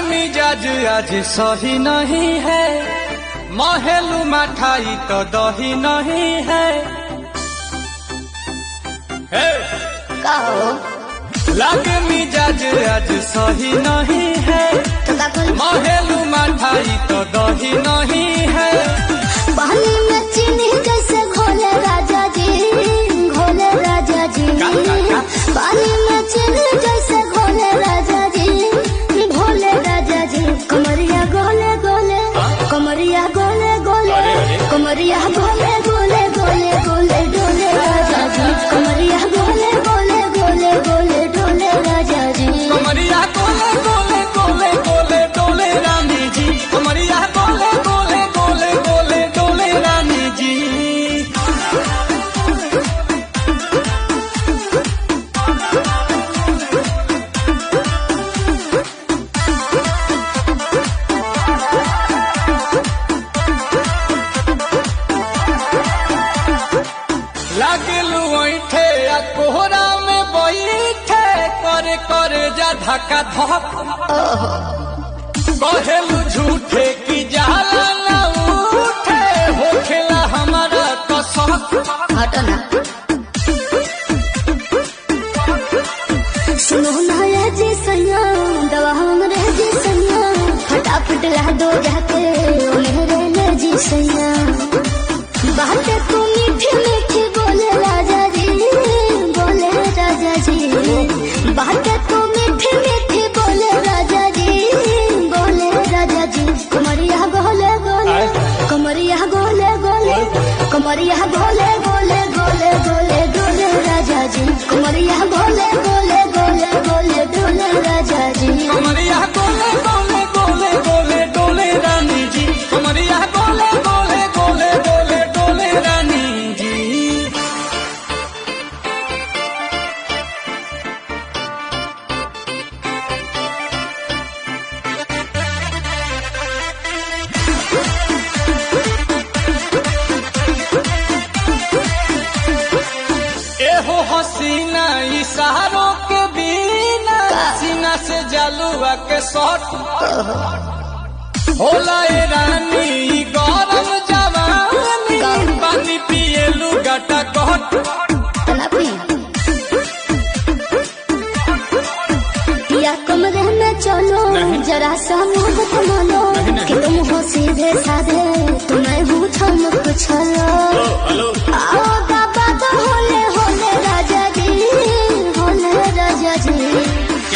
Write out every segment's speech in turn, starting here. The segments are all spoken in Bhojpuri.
मिजाज आज सही नहीं है, महलू मठाई तो दही नहीं है। लागे मिजाज आज सही नहीं है, महलू मठाई तो दही नहीं है। पानी में चीनी जैसे घोले राजा जी, घोले राजा जी। पानी में चीनी जैसे घोले राजा जी, घोले राजा जी। कमरिया गोले गोले, कमरिया गोले गोले, कमरिया गोले गोले गोले गोले डोले राजा जी। कमरिया गोले गोले गोले गोले डोले राजा जी। कमरिया गोले गोले गोले गोले डोले रानी जी। कमरिया गोले गोले गोले गोले डोले रानी जी। लागलू ऐठे आ कोहरा में बैठे, करे करे जा धक्का धक। कहेलू झूठे की जाला ना उठे, होखेला हमारा तो शौक। हटना सुनो ना ये जी सैया, दवा हमरे जी सैया। फटाफट ला दो जाके ओ मेरे ले जी सैया। बातें तू मीठी मीठी बोले राजा जी, बोले राजा जी। बातें तू मीठी मीठी बोले राजा जी, बोले राजा जी। कमरिया गोले गोले, कमरिया गोले गोले, कमरिया गोले गोले गोले गोले डोले राजा जी। कमरिया गोले गोले गोले गोले डोले राजा जी। कमरिया गोले गोले गोले गोले डोले रानी जी। कमरिया गोले गोले गोले गोले डोले रानी जी। एहो हसीना इशारों के बिना, सीना से जलुआ के शॉट होला ए रानी। ई गरम जवानी, पानी पिए लुगाटा कहट। या कमरे में चलो जरा सा मोहब्बत मानो, कि तुम हो सीधे साधे तो मैं हूँ ठमक छलो। आओ बाबा तो होले होले राजा जी, होले राजा जी।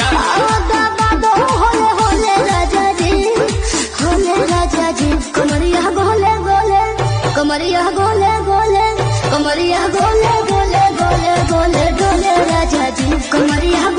आओ बाबा तो होले होले राजा जी, होले राजा जी। कमरिया गोले गोले, कमरिया गोले गोले, कमरिया गोले गोले गोले गोले डोले राजा जी। कमरिया